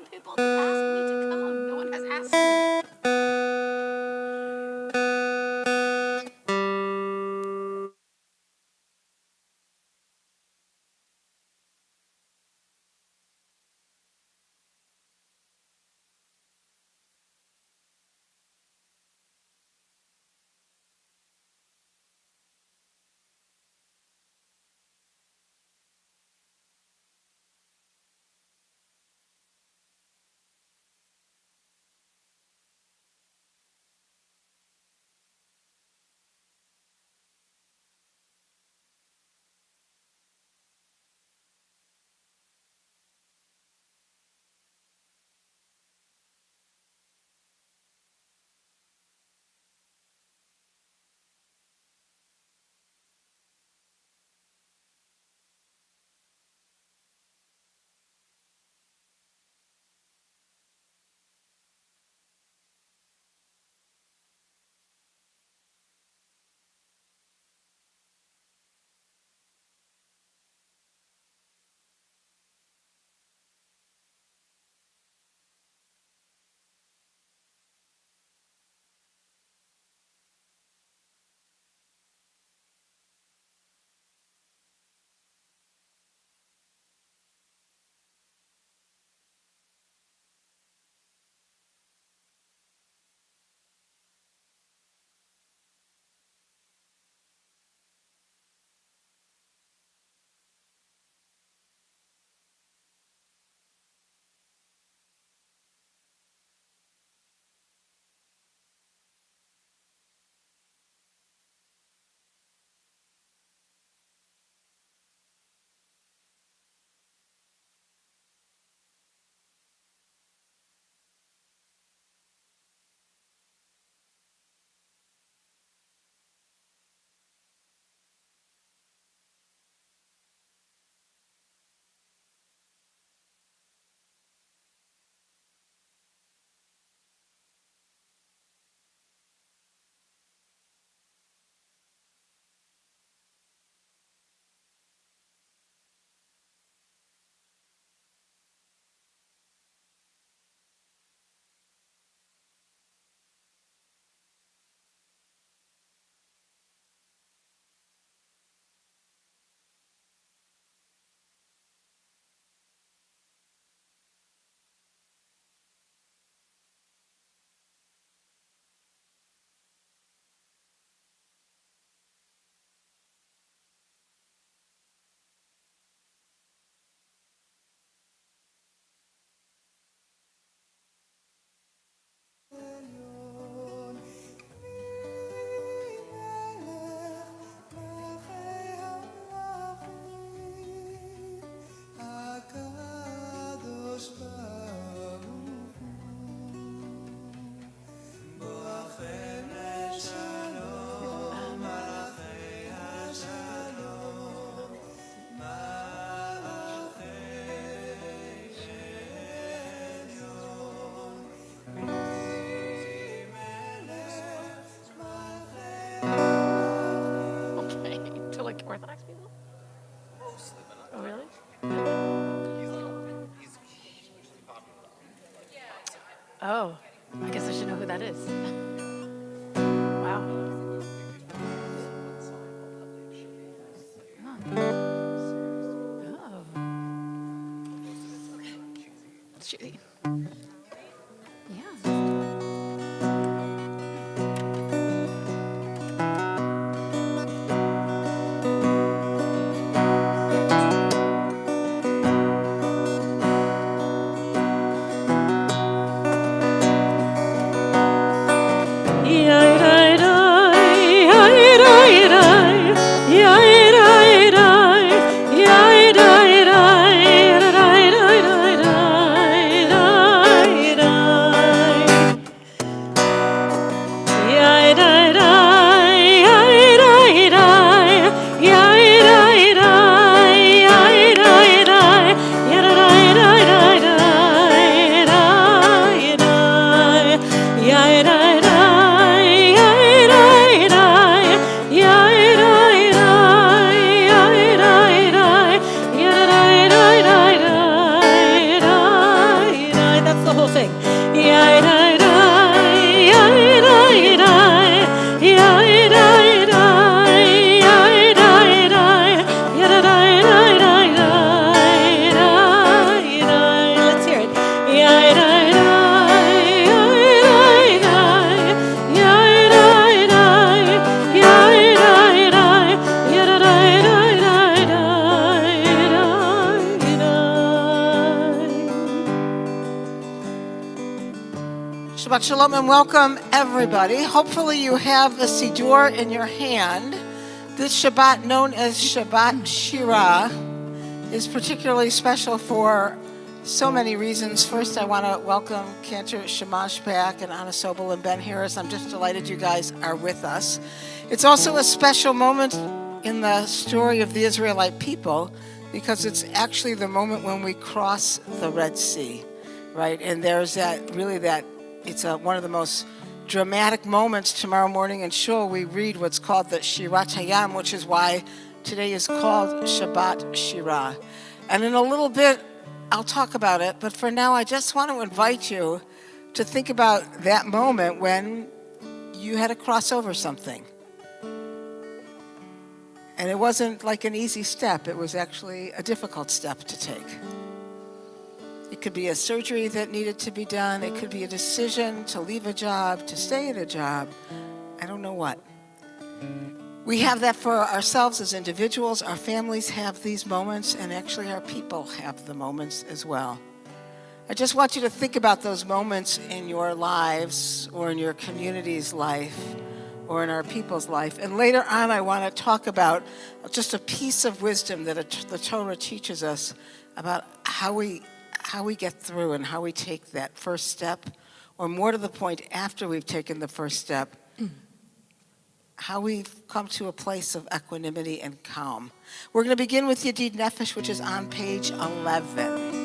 want people to ask me to come. No one has asked me. Okay. To like Orthodox people? Oh, really? Oh, I guess I should know who that is. Wow. Oh. Shitty. Yeah. Shabbat Shalom and welcome everybody. Hopefully you have a Siddur in your hand. This Shabbat, known as Shabbat Shira, is particularly special for so many reasons. First, I want to welcome Cantor Shamash back and Anna Sobel and Ben Harris. I'm just delighted you guys are with us. It's also a special moment in the story of the Israelite people because it's actually the moment when we cross the Red Sea, right? And there's it's one of the most dramatic moments. Tomorrow morning in Shul, we read what's called the Shira Hayam, which is why today is called Shabbat Shira. And in a little bit, I'll talk about it, but for now, I just want to invite you to think about that moment when you had to cross over something. And it wasn't like an easy step, it was actually a difficult step to take. It could be a surgery that needed to be done. It could be a decision to leave a job, to stay at a job. I don't know what. We have that for ourselves as individuals. Our families have these moments, and actually our people have the moments as well. I just want you to think about those moments in your lives or in your community's life or in our people's life. And later on, I want to talk about just a piece of wisdom that the Torah teaches us about how we get through and how we take that first step, or more to the point, after we've taken the first step, how we've come to a place of equanimity and calm. We're going to begin with Yedid Nefesh, which is on page 11.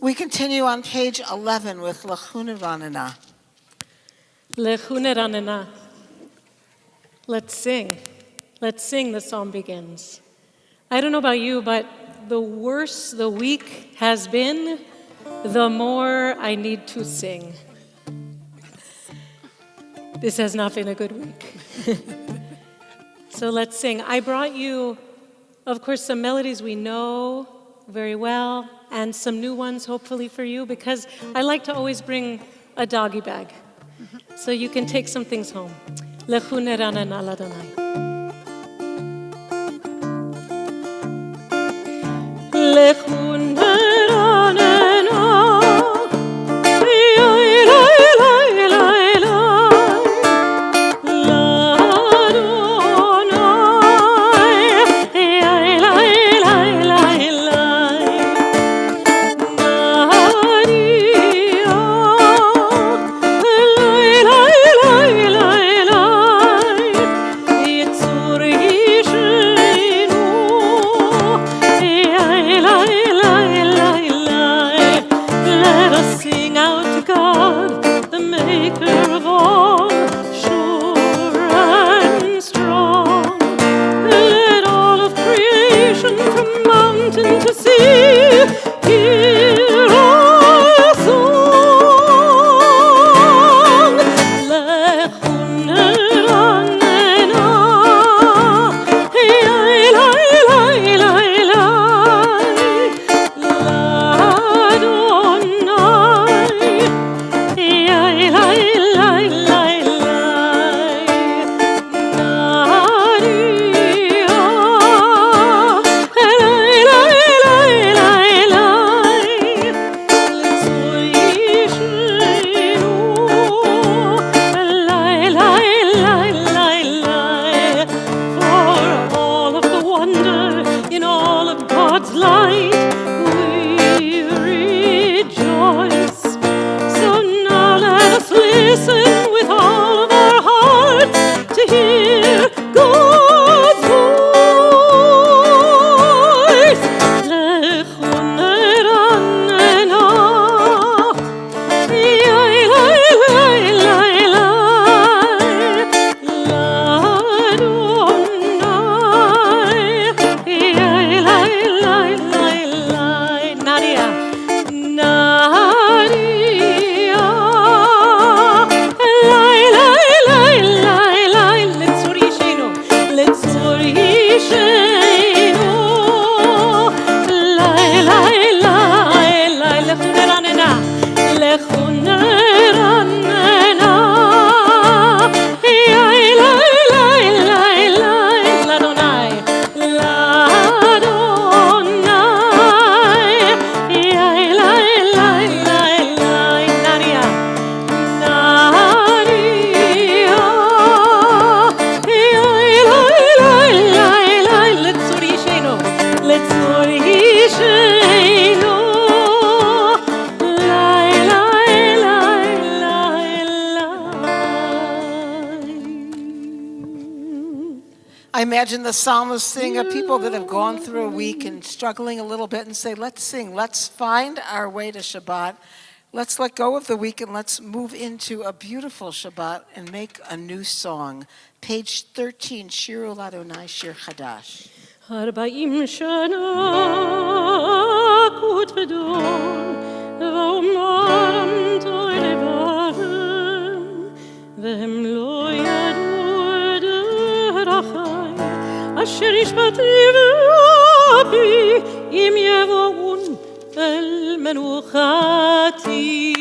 We continue on page 11 with Lechuna Ranana. Lechuna Ranana. Let's sing. Let's sing, the psalm begins. I don't know about you, but the worse the week has been, the more I need to sing. This has not been a good week. So let's sing. I brought you, of course, some melodies we know very well, and some new ones, hopefully, for you, because I like to always bring a doggy bag, so you can take some things home. Lechuna Ranana l'Adonai. Lechuna Ranana, to see, hear our song. Lechuna Ranana, in all of God's light, we rejoice. So now let us listen with all of our hearts to hear God's voice. Lechuna Ranana, I imagine the psalmist saying of people that have gone through a week and struggling a little bit and say, let's sing, let's find our way to Shabbat. Let's let go of the week and let's move into a beautiful Shabbat and make a new song. Page 13, Shira l'Adonai, Shir Chadash. 40 שנה כותבדון ואומרם תוי לבדם והם לא ידעו דרכי אשר השפטתי ורבי אם יבואון אל מנוחתי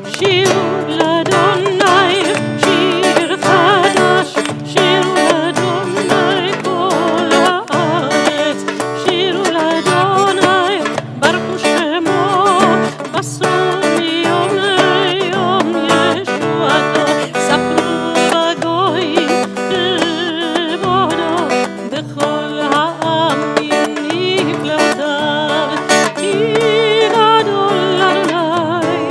שירו לאדוני שיר חדש שירו לאדוני כל הארץ שירו לאדוני ברכו שמו בסור מיום ליום ישועתו ספרו בגויים כבודו בכל העמים נפלאותיו כי גדול אדוני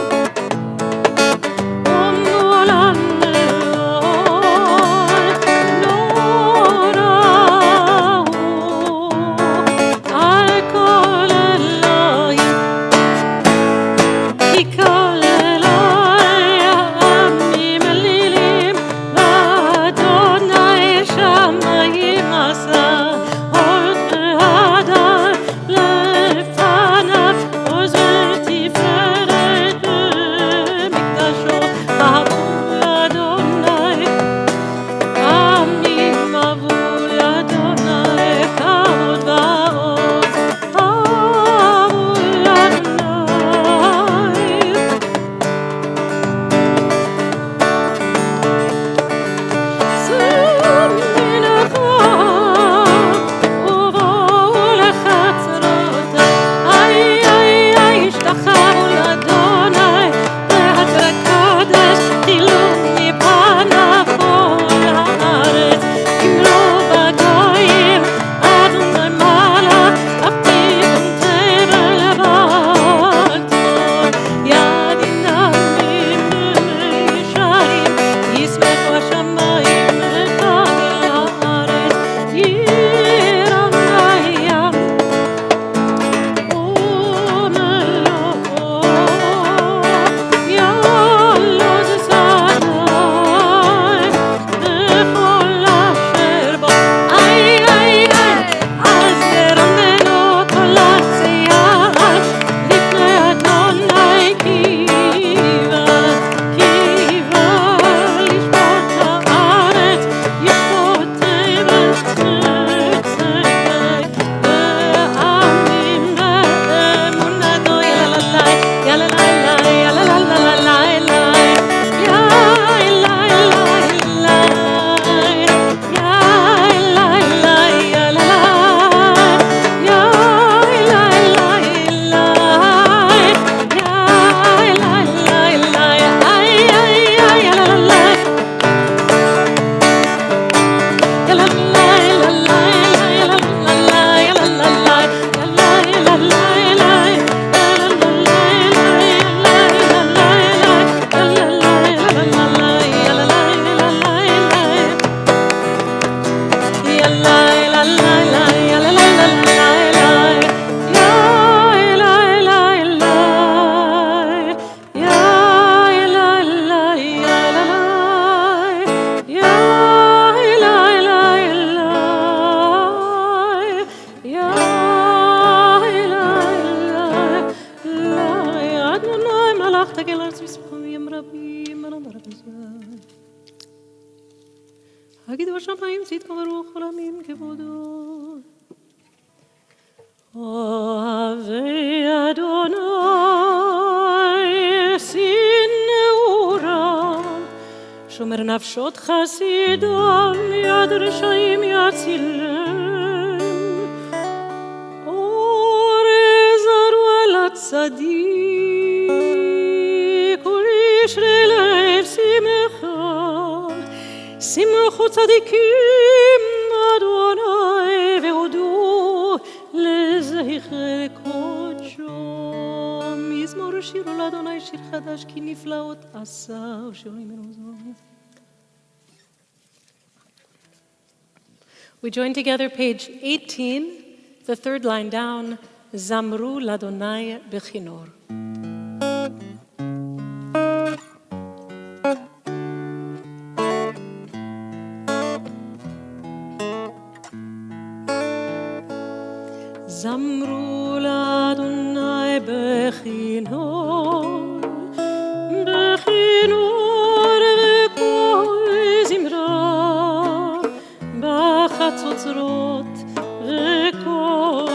לך תגל ארץ וספויים רבים על המרב הזמן. הגידו השמיים צדקו ברוך עולמים כבודו. אוהבי אדוני שין נעוריו, שומר נפשות חסידם, יד רשעים יצילם. אור זרו על הצדיק ולישרי לב שמחה. שמחו צדיקים אדוני והודו לזכר קודשו. מזמור שירו לאדוני שיר חדש כי נפלאות עשה ושירו ממנו זמור. We join together page 18, the third line down, Zamru l'Adonai bechinor. זמרו לאדוני בכינור, בכינור וכל זמרה, בחצוצרות וכל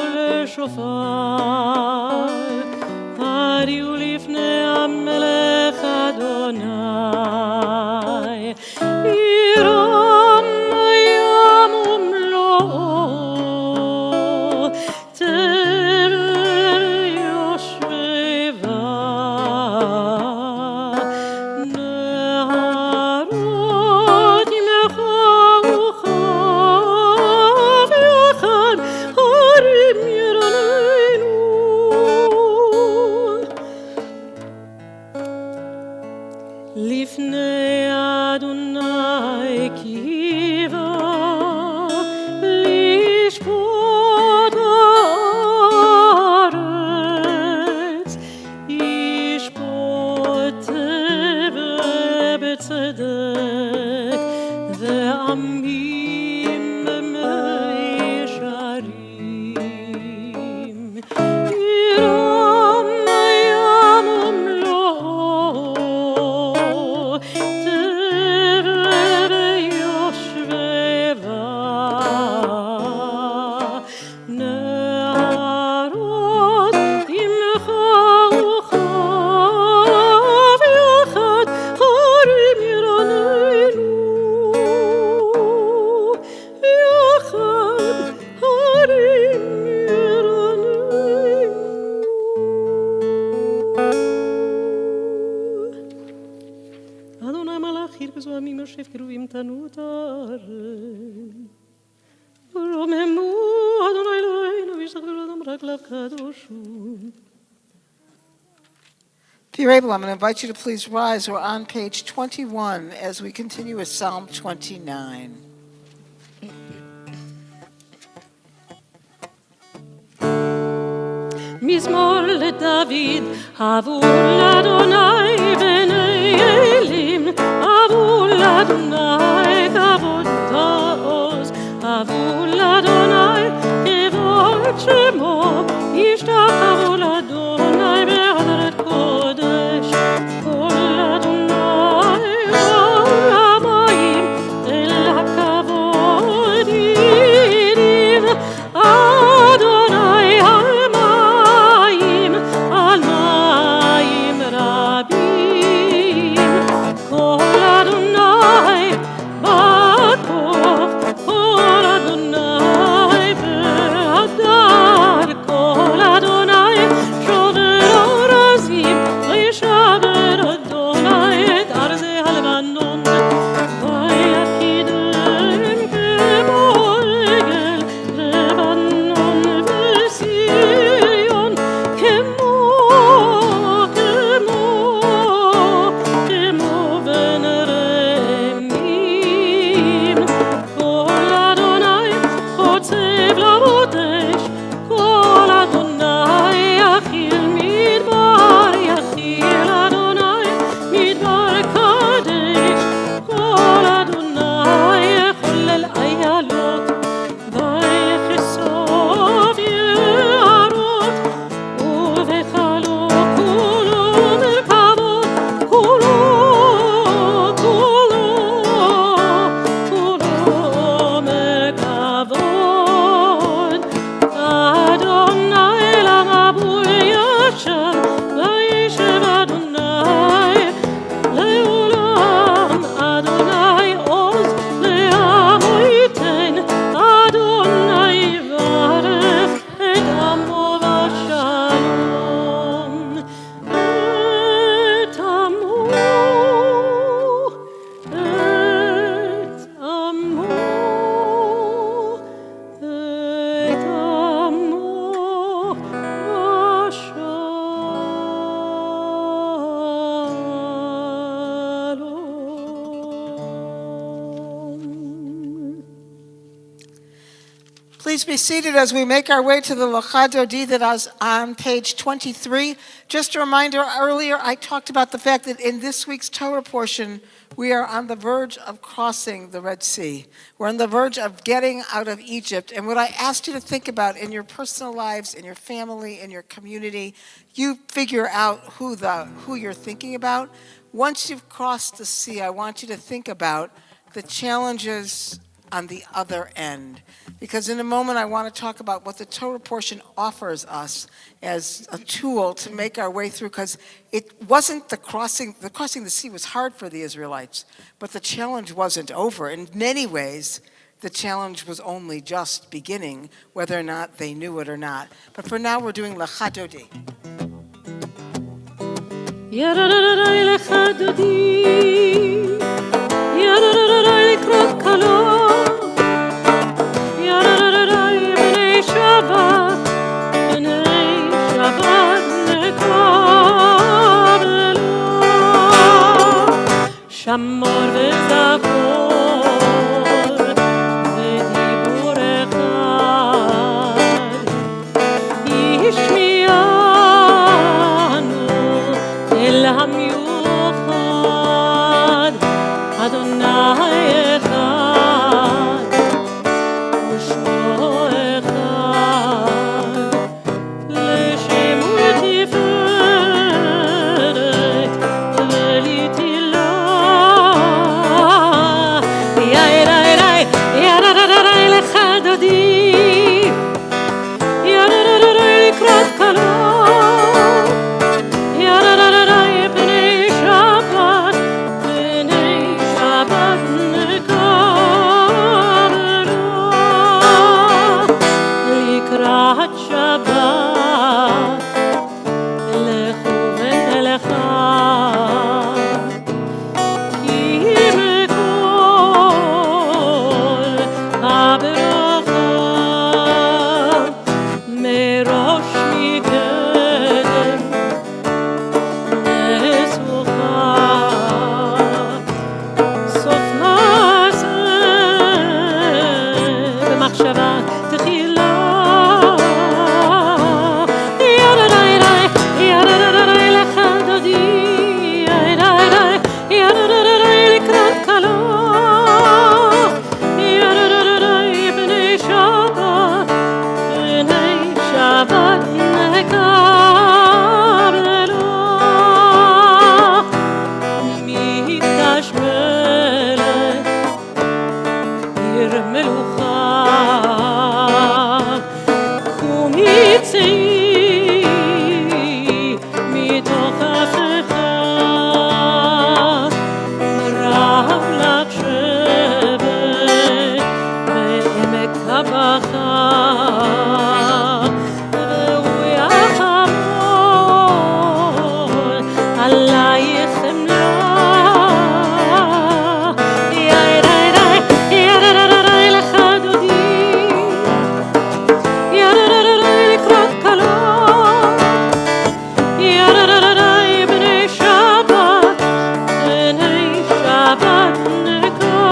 שופר, הריעו לפני המלך אדוני, ירום ים ומלואו. לפני אדוני קיווה לשפוט הארץ, ישפוט בצדק ועמים במישרים. ירום ים ומלואו, תבל יושביה, נהרות ימלכו וכף יחד, הרים ירננו, יחד הרים ירננו. אדוני מלך ירכזו עמים יושב קרובים תנו את הארץ. רוממו אדוני אלוהינו וישתחוו לאדם רק לך קדוש הוא. If you're able, I'm going to invite you to please rise. We're on page 21 as we continue with Psalm 29. מזמור לדוד, הבו לאדוני בני אלים, הבו לאדוני כבוד תעוז, הבו לאדוני כבוד שמו, ישתחוו לאדוני בעטרת קודש, כל אדוני העולמים אל הכבוד ירים, אדוני על מים רבים, כל אדוני בטוב, כל אדוני בהדר, כל אדוני Please be seated as we make our way to the Lecha Dodi that is on page 23. Just a reminder, earlier I talked about the fact that in this week's Torah portion, we are on the verge of crossing the Red Sea. We're on the verge of getting out of Egypt. And what I asked you to think about in your personal lives, in your family, in your community, you figure out who you're thinking about. Once you've crossed the sea, I want you to think about the challenges on the other end. Because in a moment I want to talk about what the Torah portion offers us as a tool to make our way through, because it wasn't the crossing the sea was hard for the Israelites, but the challenge wasn't over. In many ways, the challenge was only just beginning, whether or not they knew it or not. But for now, we're doing Lecha Dodi. Shabbat, nekabelo, Shamor v'zachor, v'dibur echad, Yishmianu el hamiuchad, Adonai echad, U'shmo echad, L'shemu tiferet, v'litilah, Yai-rai-rai, Yai-rai-rai, Lecha Dodi, Yai-rai-rai, Likrat Kalo, Yai-rai-rai, B'nei Shabbat, B'nei Shabbat nekabelo, Likrat Shabbat, Lechu v'nelecha, Ki mekol habracha, Merosh mikדם nesvocha, סוף מעשה במחשבה תחילה. ירדאי, ירדאי, Lecha Dodi, ירדאי, לקראת כלה, ירדאי, בני שבת, בני שבת נקבלה, מקדש מלך, עיר מלוכה, קומי צאי מתוך אפיך, רב לך שבת בעמק הבכה, והוא יחמול עלייך חמלה. ירדאי, ירדאי, Lecha Dodi, ירדאי, לקראת כלה, ירדאי, בני שבת, בני שבת נקבלה,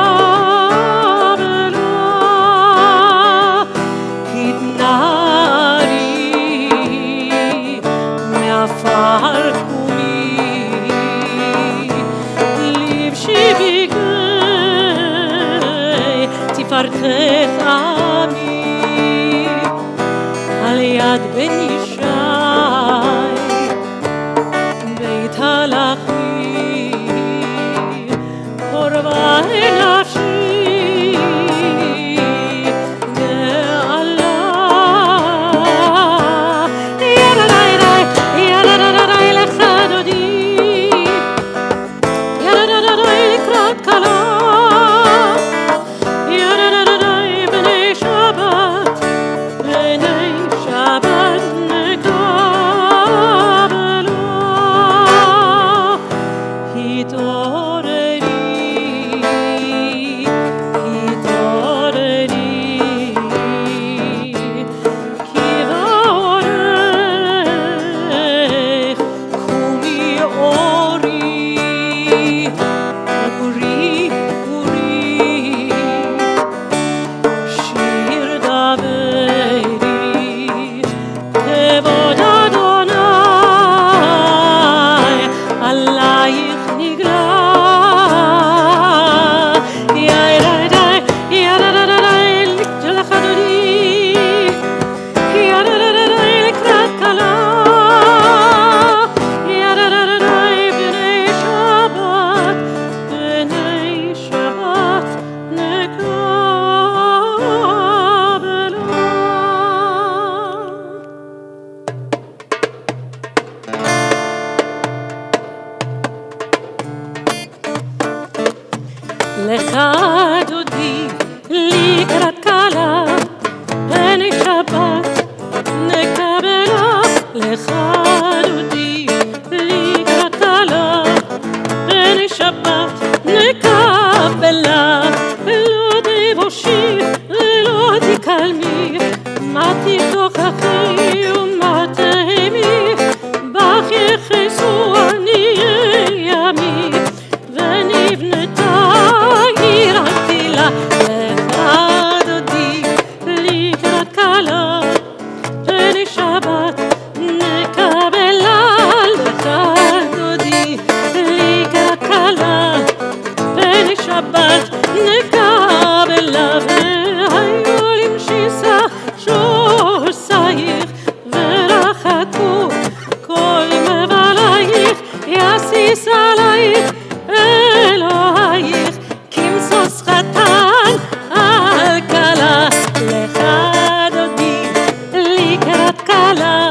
התנערי מעפר קומי, לבשי בגדי תפארתך עמי, על יד בן ישי בית הלחמי, קורבה נפשי גאלה. ירדאי, ירדאי, Lecha Dodi, ירדאי, לקראת כלה, ירדאי, בני לך דודי לקראת כלה, פני שבת נקבלה. לך דודי לקראת כלה, פני שבת נקבלה. לא תבושי ולא תקלמי, מה תתוכחי ומה תהמי, בך יחסו עניי ימי, ונבנתה עיר הקהילה. לך דודי לקראת כלה, פני שבת נקבלה. לך דודי לקראת כלה, פני שבת נקבלה. והיו למשיסה שורסייך, ורחקו כל מבלייך, יסיס עלייך אלוהייך, כמסוס חתן על כלה. לך דודי לקראת כלה,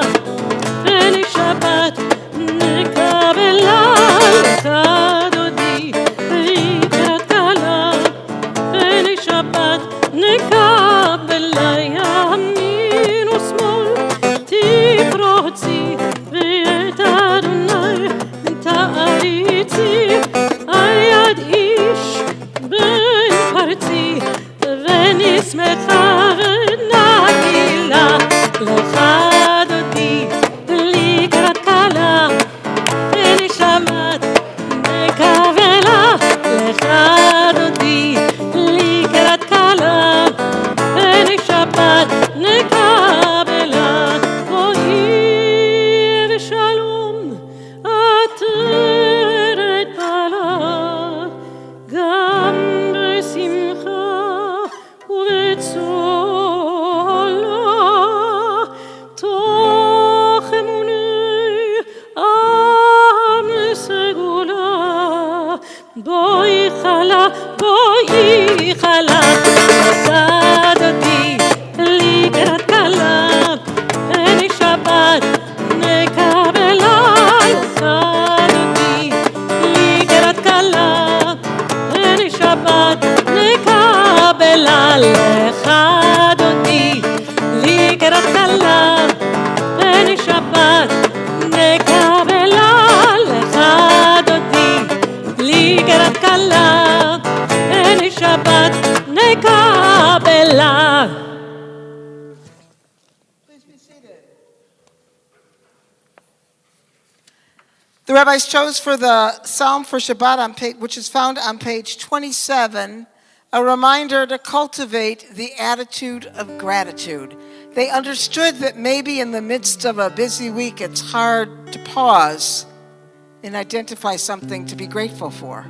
פני שבת נקבלה. לך דודי לקראת כלה, פני שבת נקבלה. ימין ושמאל תפרוצי, ואת אדוני תעריצי, על יד איש בן פרצי, ונשמחה ונגילה. לך דודי לקראת כלה, פני שבת נקבלה. לך דודי לקראת כלה, פני שבת נקבלה. בואי ושלום עטרת בעלה, גם בשמחה ובצהלה, תוך אמוני עם סגולה. בואי חלה, בואי חלה. לך דודי לקראת כלה, פני שבת נקבלה. לך דודי לקראת כלה, פני שבת נקבלה. לך דודי לקראת כלה, פני שבת נקבלה. לך דודי לקראת כלה, פני שבת נקבלה. The rabbis chose for the Psalm for Shabbat, which is found on page 27, a reminder to cultivate the attitude of gratitude. They understood that maybe in the midst of a busy week, it's hard to pause and identify something to be grateful for.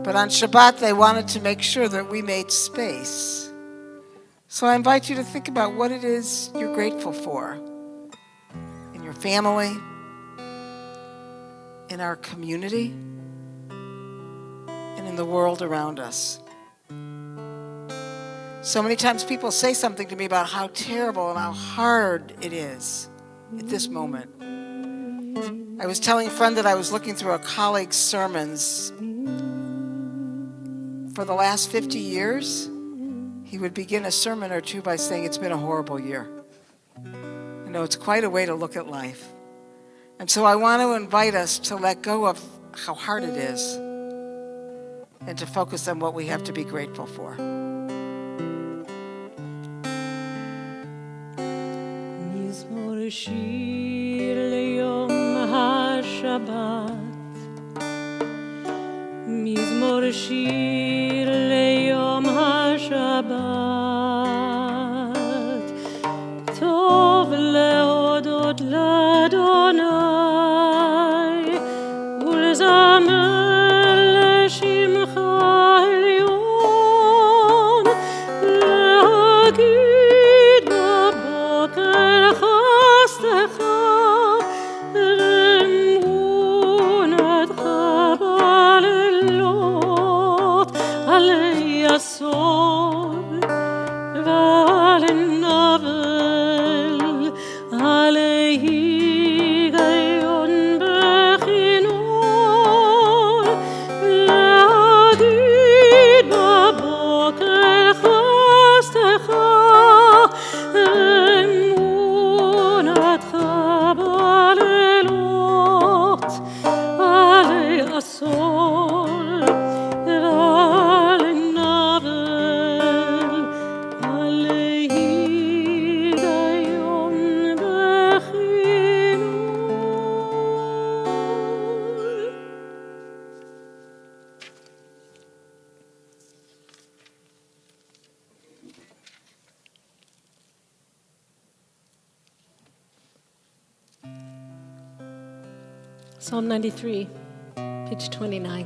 But on Shabbat, they wanted to make sure that we made space. So I invite you to think about what it is you're grateful for in your family, in our community, and in the world around us. So many times people say something to me about how terrible and how hard it is at this moment. I was telling a friend that I was looking through a colleague's sermons. For the last 50 years, he would begin a sermon or two by saying, it's been a horrible year. You know, it's quite a way to look at life. And so I want to invite us to let go of how hard it is and to focus on what we have to be grateful for. מזמור שיר ליום השבת, מזמור שיר ליום השבת, טוב להודות לאדוני ולזמר לשמך עליון, להגיד בבוקר חסדך ואמונתך בלילות, Psalm 93, page 29.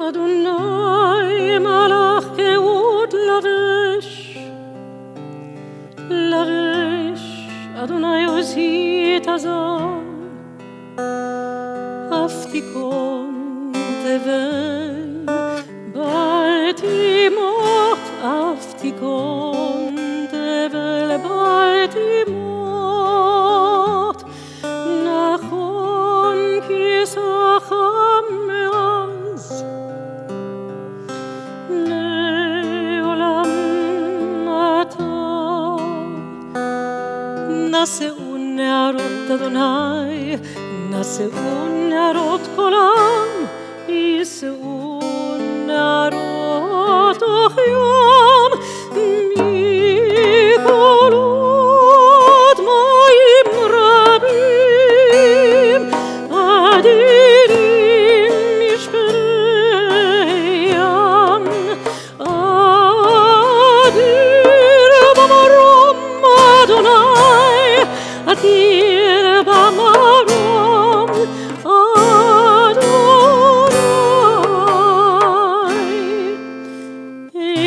Adonai malach keud lavish, Adonai osit azar, aftikon tevel, baltimot, aftikon tevel, baltimot, nachon kisacham me'az, לעולם אתה. נשאו נערות אדוני, נשאו נערות קולם, יישאו נערות תוך יום, מקולות מים רבים, אדירים משפרי ים, אדיר במרום אדוני, אדיר במרום אדוני.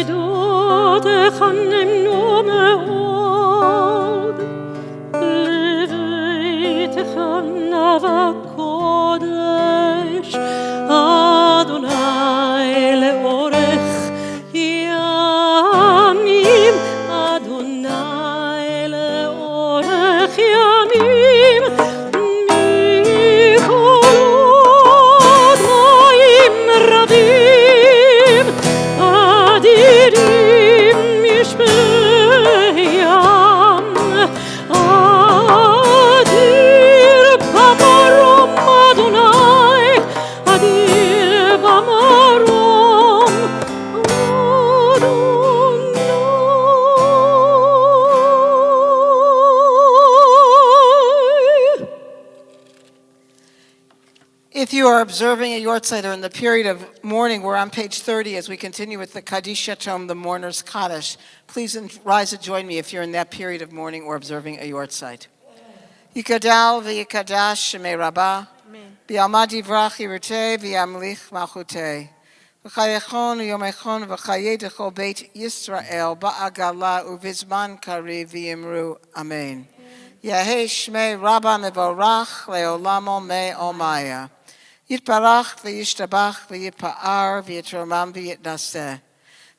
עדותיך נמנו מאוד, לביתך נאווה קודש, אדוני לאורך ימים, אדוני לאורך ימים, מקולות מים רבים, אדירים משפרי ים, אדיר במרום אדוני, אדיר במרום אדוני. If you are observing a Yortzeit or in the period of mourning, we're on page 30 as we continue with the Kaddish Yatom, the mourner's Kaddish. Please rise and join me if you're in that period of mourning or observing a Yortzeit. Yikadal v'yikadash shemei Rabbah, v'yalmad yivrach yirutei v'yamlich malchutei. V'chayechon v'yomechon v'chayei dechol beit Yisrael ba'agala uvizman kariv v'yimru. Amen. Yahei shmei Rabbah mevorach leolamo me'omaya. Yitbarach v'yishtabach v'yipa'ar v'yitromam v'yitnaseh.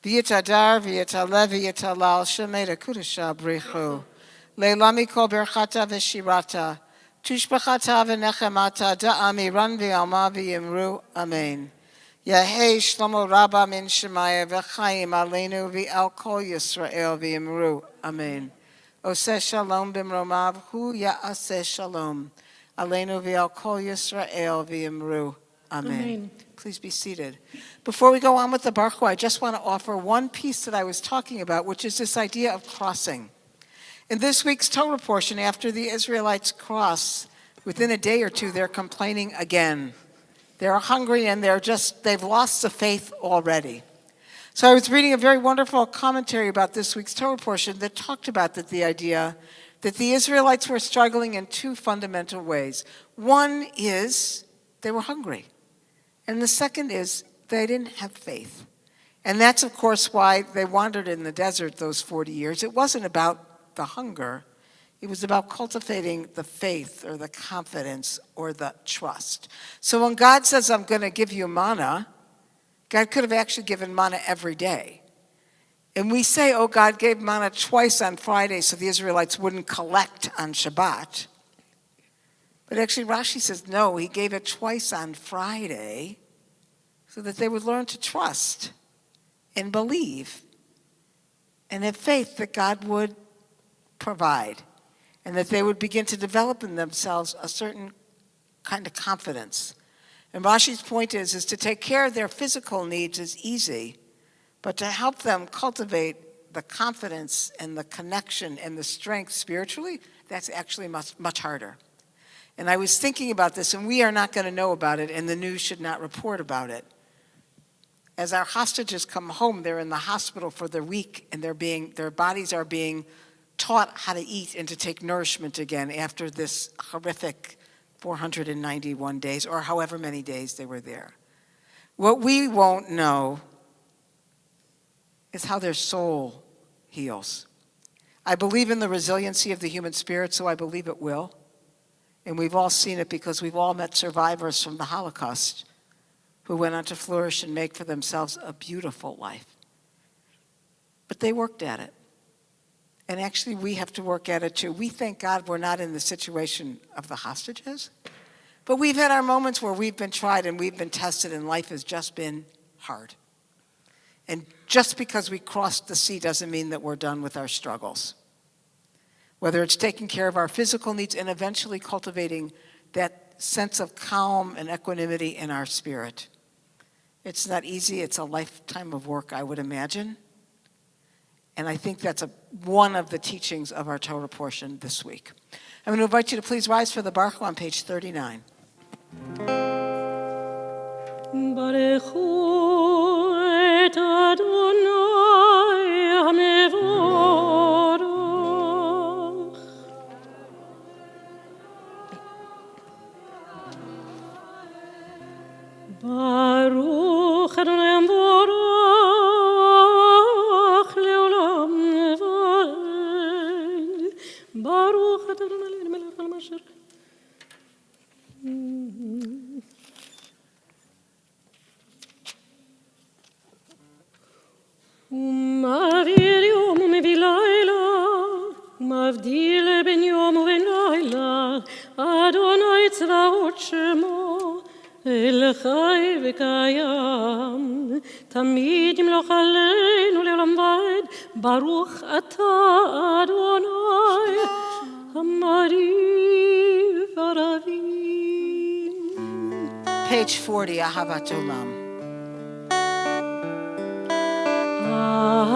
V'yitadar v'yitaleh v'yitalal shemei rekudesha brichu. Leilami kol berchata v'shirata. Tushbachata v'nechemata da'ami ran v'yalma v'yimru. Amen. Yahei shlomo Rabbah min shemaya v'chaim aleinu v'al kol Yisrael v'yimru. Amen. Oseh shalom b'mromav hu ya'aseh shalom. Aleinu v'al kol Yisrael v'yimru. Amen. Amen. Please be seated. Before we go on with the Baruch Hu, I just want to offer one piece that I was talking about, which is this idea of crossing. In this week's Torah portion, after the Israelites cross, within a day or two, they're complaining again. They're hungry and they've lost the faith already. So I was reading a very wonderful commentary about this week's Torah portion that talked about the idea that the Israelites were struggling in two fundamental ways. One is they were hungry. And the second is they didn't have faith. And that's, of course, why they wandered in the desert those 40 years. It wasn't about the hunger. It was about cultivating the faith or the confidence or the trust. So when God says, I'm going to give you manna, God could have actually given manna every day. And we say, oh, God gave manna twice on Friday so the Israelites wouldn't collect on Shabbat. But actually Rashi says, no, he gave it twice on Friday so that they would learn to trust and believe and have faith that God would provide and that they would begin to develop in themselves a certain kind of confidence. And Rashi's point is to take care of their physical needs is easy, but to help them cultivate the confidence and the connection and the strength spiritually, that's actually much, much harder. And I was thinking about this, and we are not going to know about it, and the news should not report about it. As our hostages come home, they're in the hospital for the week, and their bodies are being taught how to eat and to take nourishment again after this horrific 491 days, or however many days they were there. What we won't know is how their soul heals. I believe in the resiliency of the human spirit, so I believe it will. And we've all seen it because we've all met survivors from the Holocaust who went on to flourish and make for themselves a beautiful life. But they worked at it. And actually, we have to work at it too. We thank God we're not in the situation of the hostages, but we've had our moments where we've been tried and we've been tested and life has just been hard. And just because we crossed the sea doesn't mean that we're done with our struggles. Whether it's taking care of our physical needs and eventually cultivating that sense of calm and equanimity in our spirit. It's not easy. It's a lifetime of work, I would imagine. And I think that's one of the teachings of our Torah portion this week. I'm going to invite you to please rise for the Baruch Hu on page 39. Baruch et Adonai hamevorach. Baruch Adonai hamevorach leolam va'ed. Baruch Adonai melech al-masher. ומעביר יום ומביא לילה, ומבדיל בין יום ובין לילה, אדוני צבאות שמו, אל חי וקיים, תמיד ימלוך עלינו לעולם ועד, ברוך אתה אדוני, המריב ערבים. Page 40, Ahavat Olam.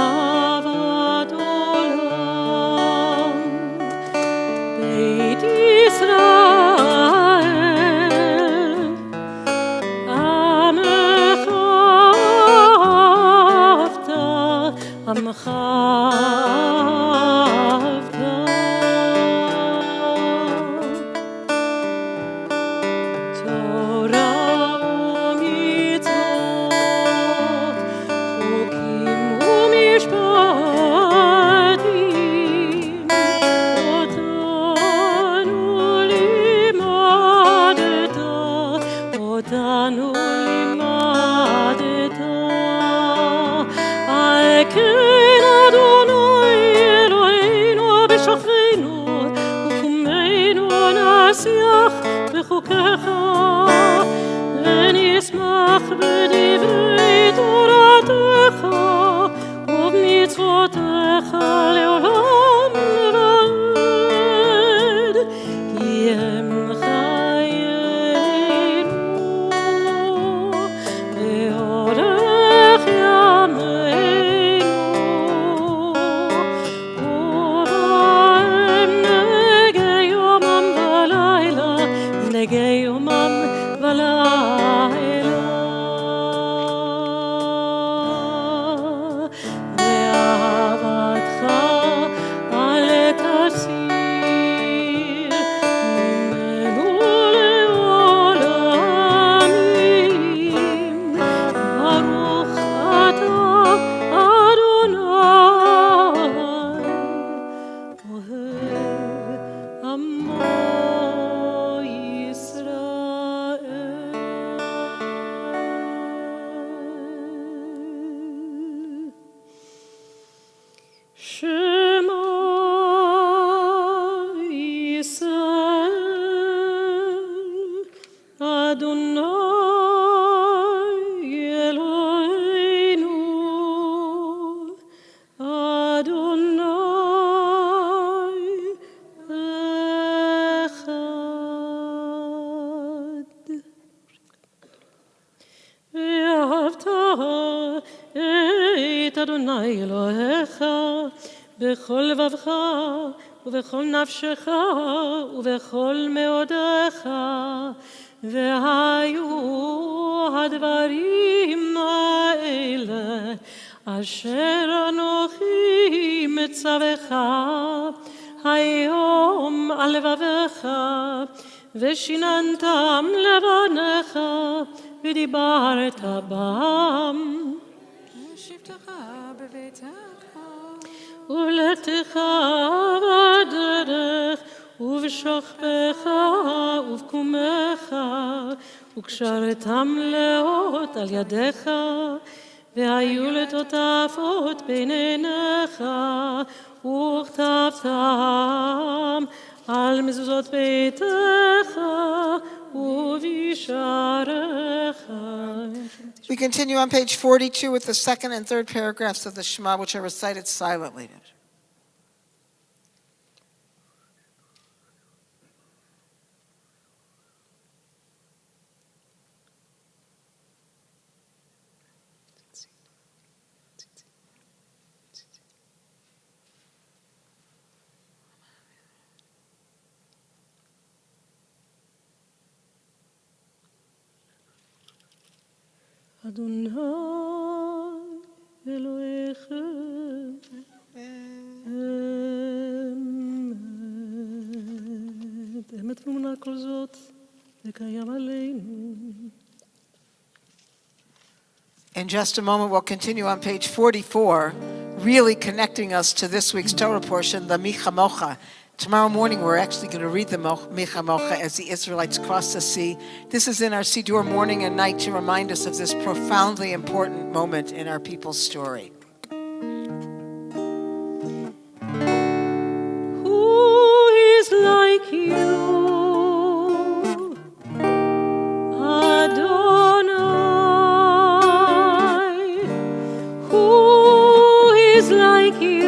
אהבת עולם, בית ישראל, עמך אהבת, עמך אהבת. תורה ומצוות, חוקים משפטים, אותנו לימדת, על כן אדוני אלוהינו בשוכבנו, וקומנו נשיח בחוקיך, ונשמח בדברי תורתך, ובמצוותיך לעולם ועד, כי הם חיינו ואורך ימינו, ובהם נגי יומם ולילה, נגי יומם ולילה. ואהבתך אל תסיר ממנו לעולמים. ברוך אתה אדוני, אוהב עמו ישראל. שמע ישראל, אדוני אלוהינו, אדוני אחד. ואהבת את אדוני אלוהיך בכל לבבך ובכל נפשך ובכל מאודך, והיו הדברים האלה אשר אנוכי מצווך היום על לבבך ושיננתם לבניך ודיברת בם שבתך בביתך ולכתך בדרך ובשוכבך ובקומך וקשרתם לאות על ידיך והיו לטוטפות בין עיניך וכתבתם על מזוזות ביתך ובשעריך. We continue on page 42 with the second and third paragraphs of the Shema, which are recited silently. אדוני אלוהיכם אמת ואמונה כל זאת וקיים עלינו. In just a moment, we'll continue on page 44, really connecting us to this week's Torah portion, the Michamocha. Tomorrow morning, we're actually going to read the Michamocha as the Israelites cross the sea. This is in our Siddur morning and night to remind us of this profoundly important moment in our people's story. Who is like you, Adonai? Who is like you,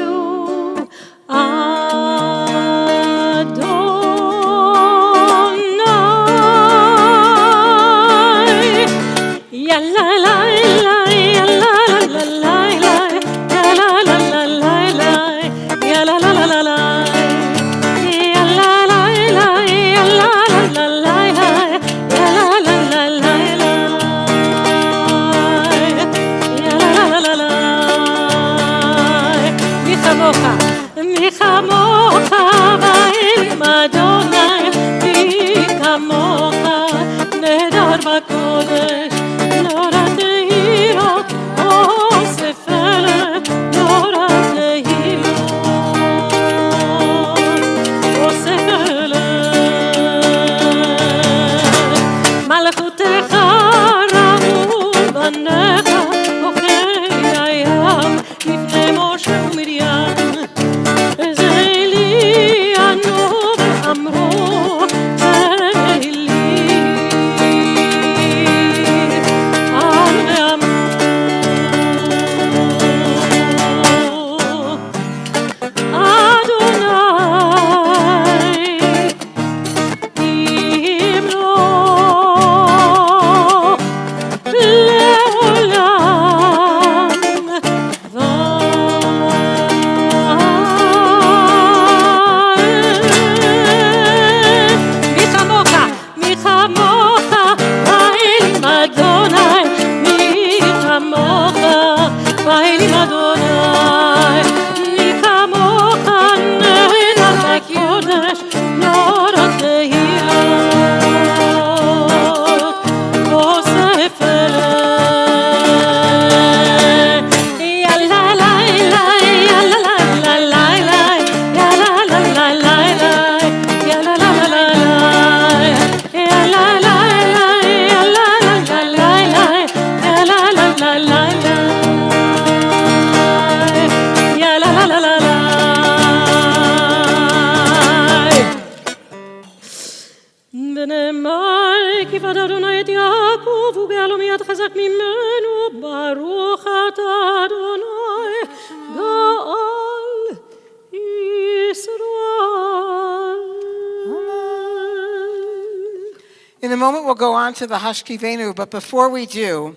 In a moment, we'll go on to the Hashkivenu, but before we do,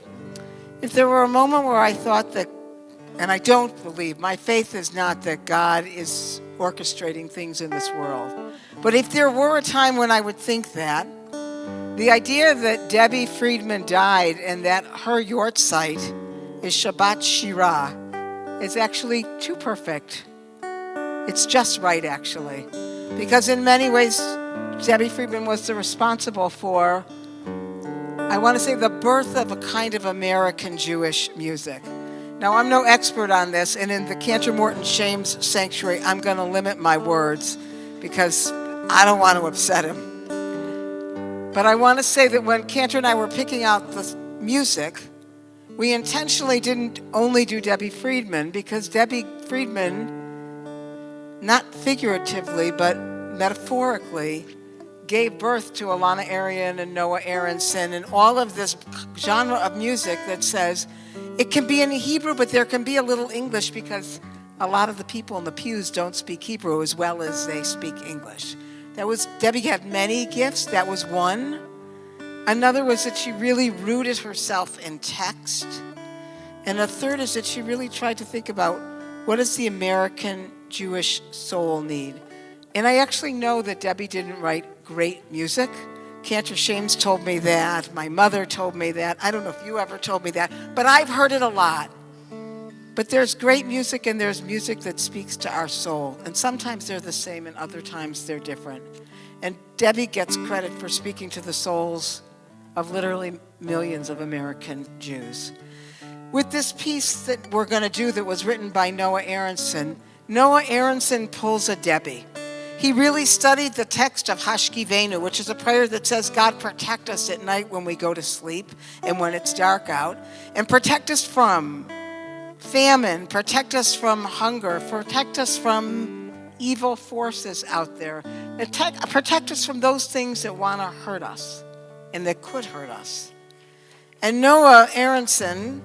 if there were a moment where I thought that, and I don't believe, my faith is not that God is orchestrating things in this world, but if there were a time when I would think that, The idea that Debbie Friedman died and that her yortzeit is Shabbat Shira is actually too perfect. It's just right, actually. Because in many ways, Debbie Friedman was responsible for, I want to say, the birth of a kind of American Jewish music. Now, I'm no expert on this, and in the Cantor Morton Shames Sanctuary, I'm going to limit my words because I don't want to upset him. But I want to say that when Cantor and I were picking out the music, we intentionally didn't only do Debbie Friedman, because Debbie Friedman, not figuratively, but metaphorically, gave birth to Alana Arian and Noah Aronson and all of this genre of music that says it can be in Hebrew, but there can be a little English, because a lot of the people in the pews don't speak Hebrew as well as they speak English. Debbie had many gifts. That was one. Another was that she really rooted herself in text. And a third is that she really tried to think about, what does the American Jewish soul need? And I actually know that Debbie didn't write great music. Cantor Shames told me that. My mother told me that. I don't know if you ever told me that, but I've heard it a lot. But there's great music, and there's music that speaks to our soul. And sometimes they're the same, and other times they're different. And Debbie gets credit for speaking to the souls of literally millions of American Jews. With this piece that we're going to do that was written by Noah Aronson pulls a Debbie. He really studied the text of Hashkivenu, which is a prayer that says, God, protect us at night when we go to sleep and when it's dark out, and protect us from famine, protect us from hunger, protect us from evil forces out there, protect us from those things that want to hurt us and that could hurt us. And Noah Aronson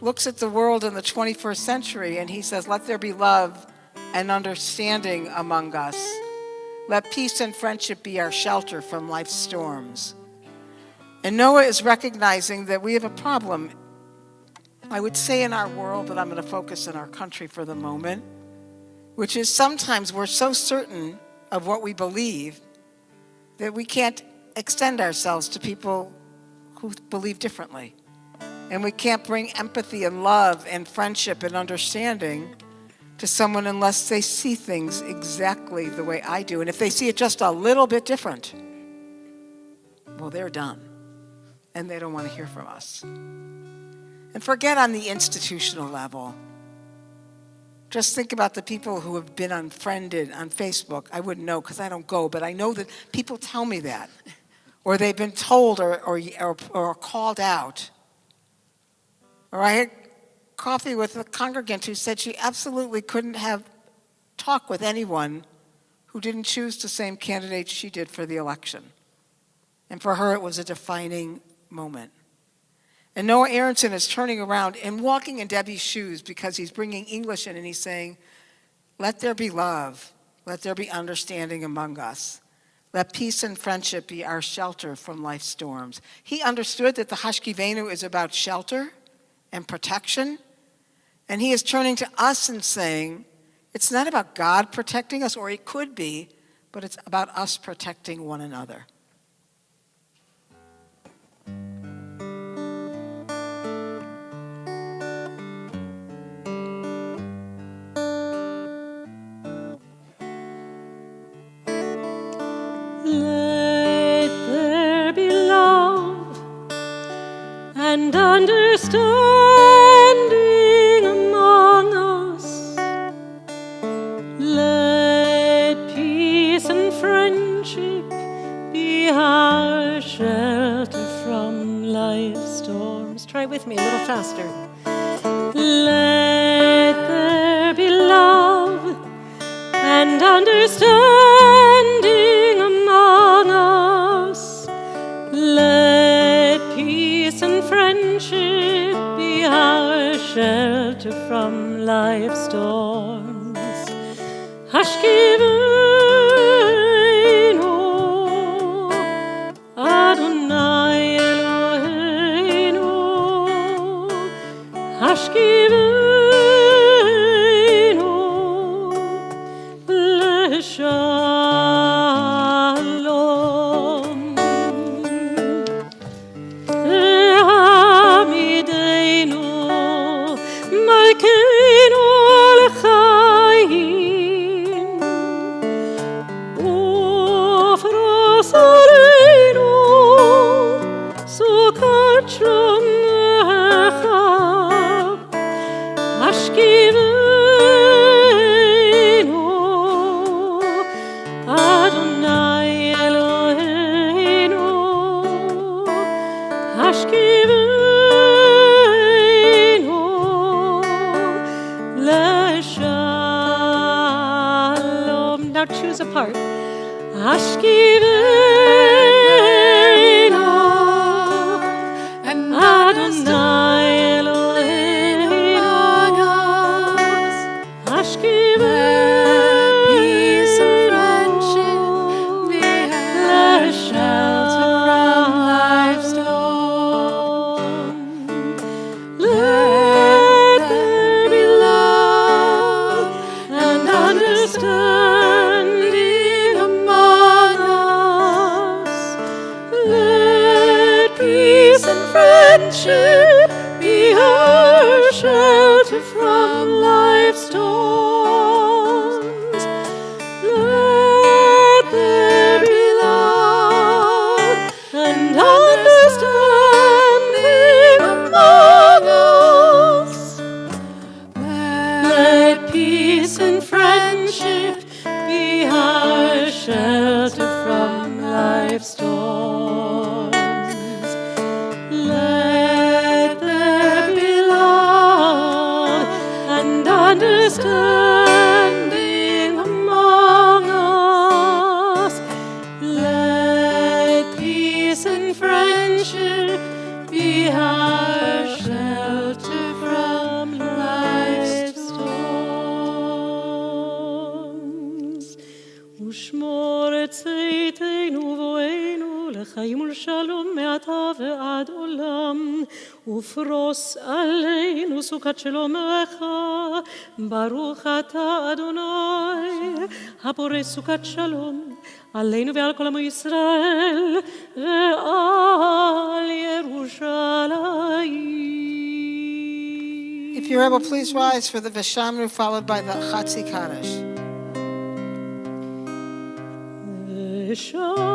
looks at the world in the 21st century and he says, let there be love and understanding among us. Let peace and friendship be our shelter from life's storms. And Noah is recognizing that we have a problem, I would say in our world, but I'm going to focus in our country for the moment, which is sometimes we're so certain of what we believe that we can't extend ourselves to people who believe differently. And we can't bring empathy and love and friendship and understanding to someone unless they see things exactly the way I do. And if they see it just a little bit different, well, they're done. And they don't want to hear from us. And forget on the institutional level. Just think about the people who have been unfriended on Facebook. I wouldn't know because I don't go, but I know that people tell me that. Or they've been told or called out. Or I had coffee with a congregant who said she absolutely couldn't have talked with anyone who didn't choose the same candidate she did for the election. And for her, it was a defining moment. And Noah Aronson is turning around and walking in Debbie's shoes because he's bringing English in and he's saying, let there be love. Let there be understanding among us. Let peace and friendship be our shelter from life's storms. He understood that the Hashkivenu is about shelter and protection. And he is turning to us and saying, it's not about God protecting us, or it could be, but it's about us protecting one another. Let there be love and understanding among us. Let peace and friendship be our shelter from life's storms. Try with me a little faster. Let there be love and understanding among us. Let peace and friendship be our shelter from life's storms. Hashkivenu Adonai Eloheinu. Hashkivenu Shalom. Shalom. Now choose a part. Ashkivenu And Adonai Eloheinu Ashkivenu peace and friendship be our shelter from life's storm. Let there be love and understanding among us. Let peace and friendship be our shelter from life's storms. Let there be love and understanding among us. Let peace and friendship be our shelter from life's storms. Let there be love and understanding among us. Let peace and friendship be our shelter from life's storms. ושמור את צאתנו ובואנו לחיים ולשלום מעתה ועד עולם, ופרוס עלינו סוכת שלומך. ברוך אתה אדוני, הפורס סוכת שלום עלינו ועל כל עמו ישראל ועל ירושלים. If you're able, please rise for the Vishamru, followed by the Chatzi Kaddish. ושמרו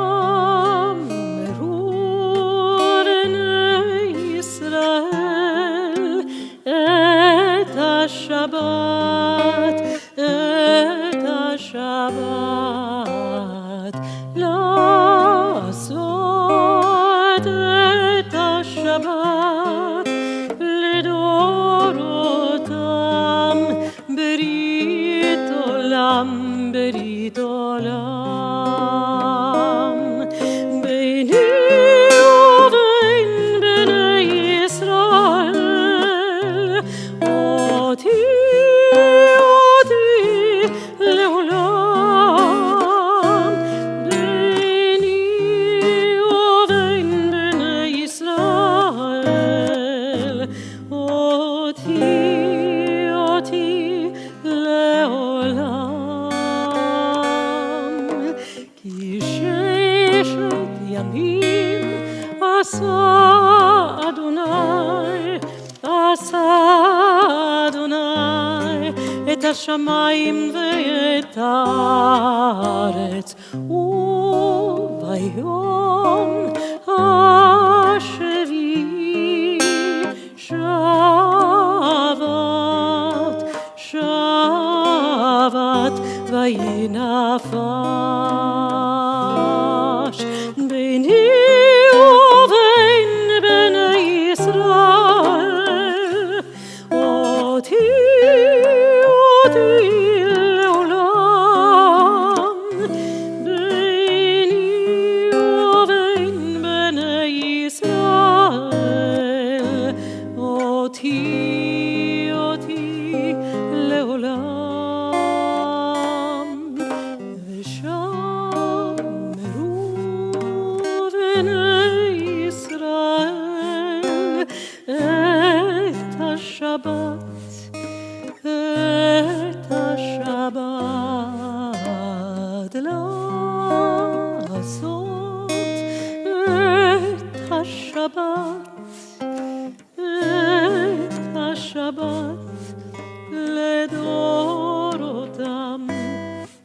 בני ישראל את השבת, את השבת, לעשות את השבת לדורותם, ברית עולם, ברית עולם. השמיים ואת הארץ, וביום השביעי שבת, שבת ויהי נפש ביני ובין בני ישראל, אותי לעולם, ביני ובין בני ישראל, אותי לעולם. ושמרו בני ישראל את השבת, את השבת, לעשות את השבת, את השבת, לדורותם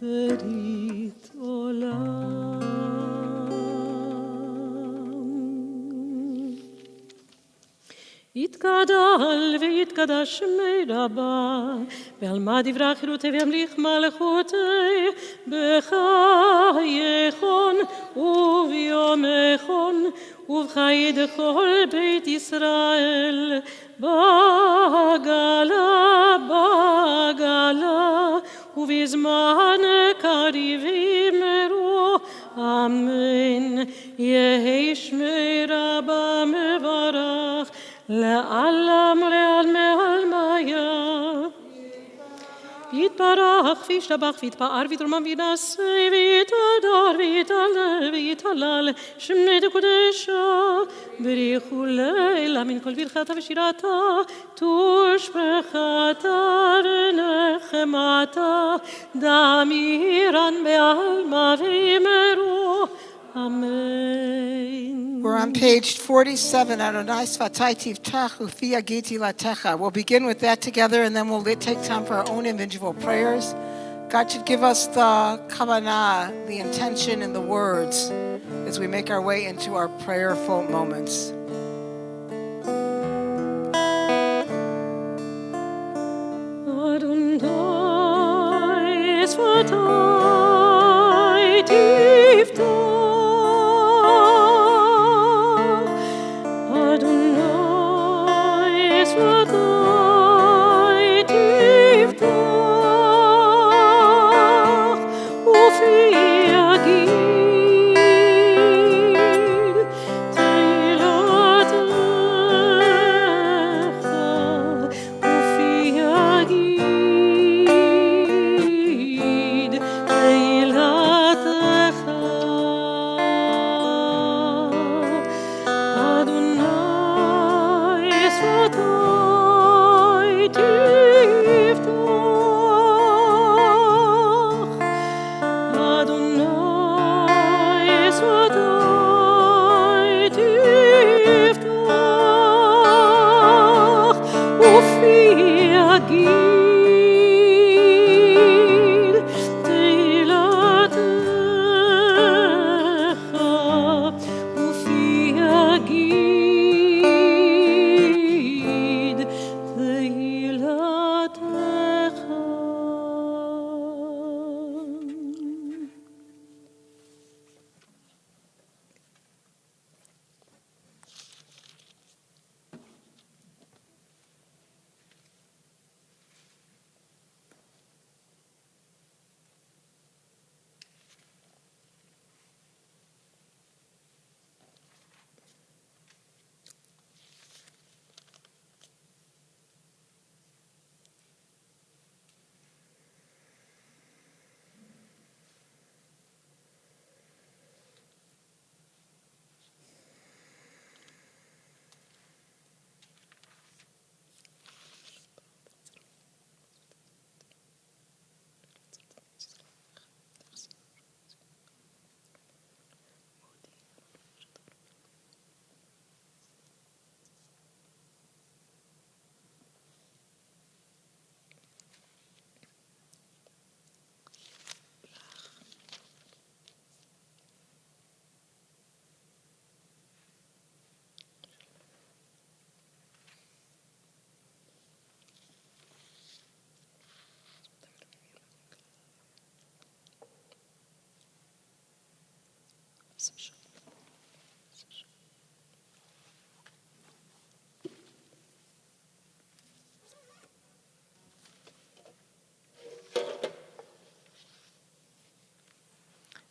ברית עולם. יתגדל ויתקדש שמי רבה, ועל מה דברי חירותי וימליך מלכותי, בחייכון וביומכון ובחיי דכל בית ישראל, בגלה, בגלה. ובזמן קריב יאמרו אמן. יהי שמי רבה מברך לעלם לעלמי עלמיה. יתברך וישתבח ויתפאר ויתרומם וינשא ויתהדר ויתהלל ויתהלל שמי דקודשה בריחו לילה מן כל ברכתה ושירתה תושבחתה ונחמתה דמירן בעלמא ויאמרו Amen. We're on page 47, Adonai Svatai Tivtach Ufi Agiti Latecha. We'll begin with that together, and then we'll take time for our own individual prayers. God should give us the kavanah, the intention and the words as we make our way into our prayerful moments. Adonai Svatai Tivtach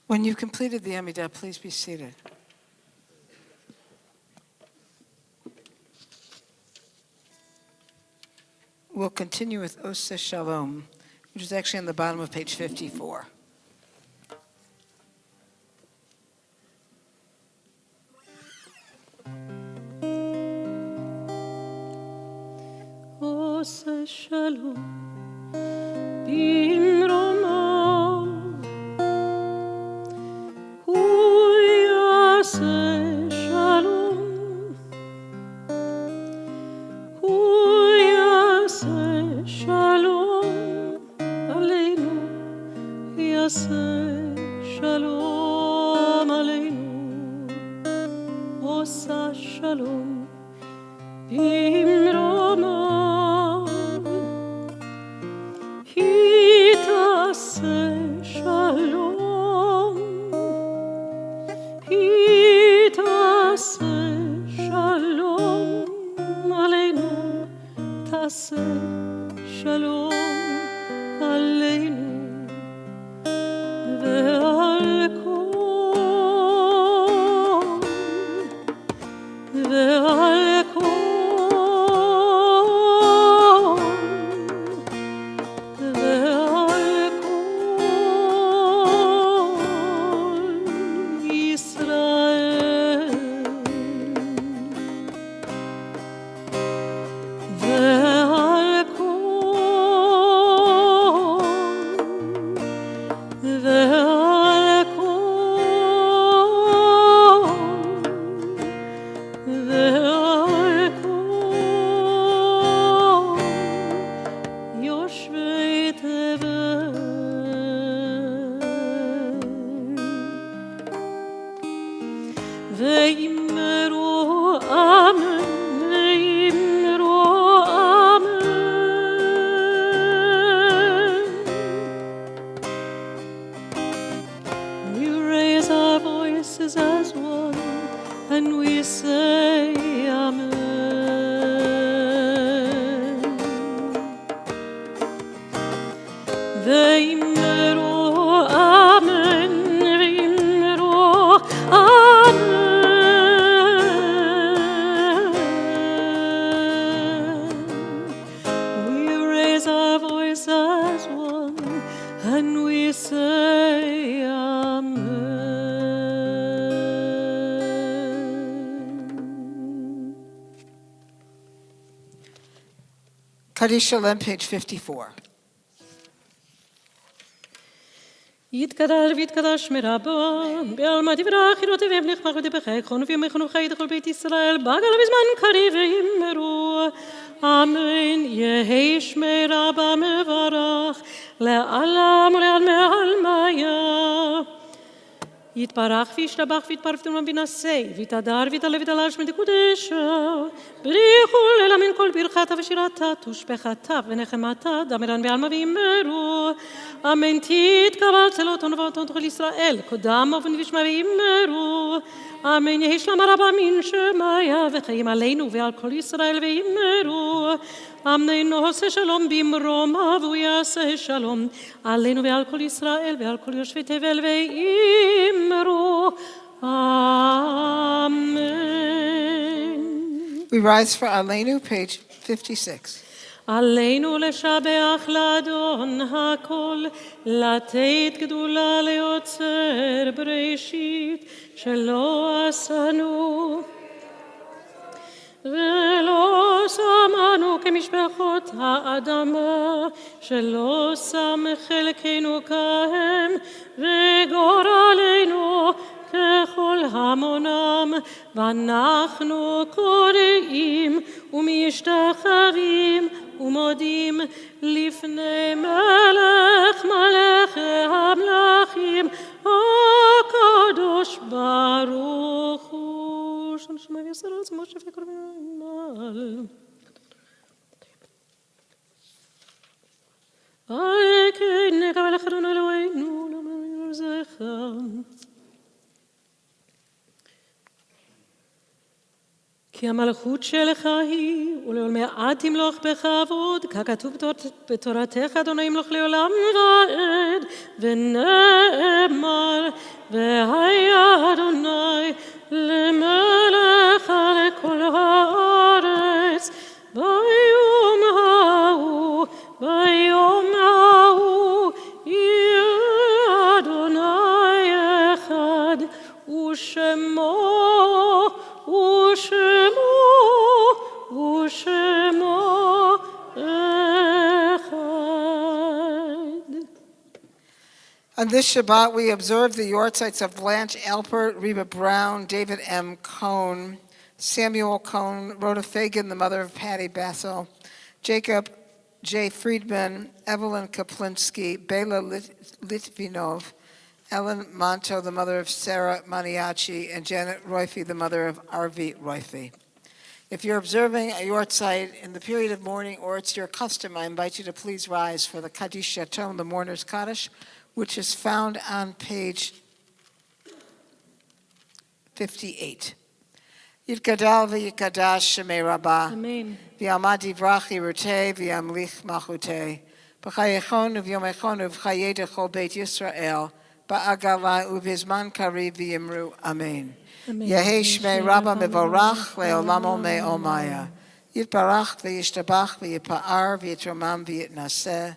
When you've completed the Amidah, please be seated. We'll continue with Oseh Shalom, which is actually on the bottom of page 54. Oseh Shalom bimroma Yaseh Shalom Yaseh Shalom Aleinu Yaseh Shalom Aleinu Oseh Shalom bimroma Yitaseh Shalom Yitaseh Shalom Aleinu Taseh Shalom Aleinu ואמרו אמן, ואמרו אמן. We raise our voice as one, and we say amen. Kaddish Shalom, page 54. יתגדל ויתקדש מרבו, בעלמא דברך יראו וימליך מלכות בחייכון וימליכון חיי לכל בית ישראל, בגל בזמן קריב ויאמרו, אמן. יהי שמי רבא מברך, לעלם ולעלמי עלמיה. יתברך וישתבח ויתפאר ותאמר וינשא, ויתהדר ויתעלה ויתעלה שמי דקודשו, בריחו ללמין כל ברכתה ושירתה, תושבחתה ונחמתה, דמרן בעלמא ואמרו, אמן. תתקבל צלות ונבואות כל ישראל, קודם אופן ושמע ואמרו, אמן. יהי שלום רבא מן שמיה, וחיים עלינו ועל כל ישראל ואמרו, אמן. עושה שלום במרומיו, והוא יעשה שלום עלינו ועל כל ישראל ועל כל יושבי תבל ואמרו, אמן. We rise for Aleinu, page 56. עלינו לשבח לאדון הכל, לתת גדולה ליוצר בראשית, שלא עשנו ולא שמנו כמשפחות האדמה, שלא שם חלקנו כהם, וגורלנו ככל המונם, ואנחנו קוראים ומשתחווים ומודים לפני מלך מלכי המלכים, הקדוש ברוך הוא. שם שמע ויסר עצמו שפי קורבן מעל. כן נקבל אחרון אלוהינו, למען זכר. כי המלכות שלך היא, ולעולמי עד תמלוך בכבוד, ככתוב בתורתך, אדוני ימלוך לעולם ועד, ונאמר, והיה אדוני למלך על כל הארץ, ביום ההוא, יהיה אדוני אחד, ושמו On this Shabbat, we observe the yortzites of Blanche Alpert, Reba Brown, David M. Cohn, Samuel Cohn, Rhoda Fagan, the mother of Patty Bassel, Jacob J. Friedman, Evelyn Kaplinsky, Bela Litvinov, Ellen Monto, the mother of Sarah Maniaci, and Janet Roifi, the mother of Arvi Roifi. If you're observing a yortzeit in the period of mourning, or it's your custom, I invite you to please rise for the Kaddish Yatom, the Mourner's Kaddish, which is found on page 58. Yitgadal v'yikadash shemei rabbah. Amen. V'yamad divrach yirutei v'yamlich malchutei. B'chayechon v'yomechon v'chayei dechol beit Yisrael. Ba'agala u'vizman kariv v'yimru. Amen. Yehei shmei rabbah mevorach le'olamo me'omaya. Yitbarach v'yishtabach v'yipa'ar v'yitromam v'yitnaseh.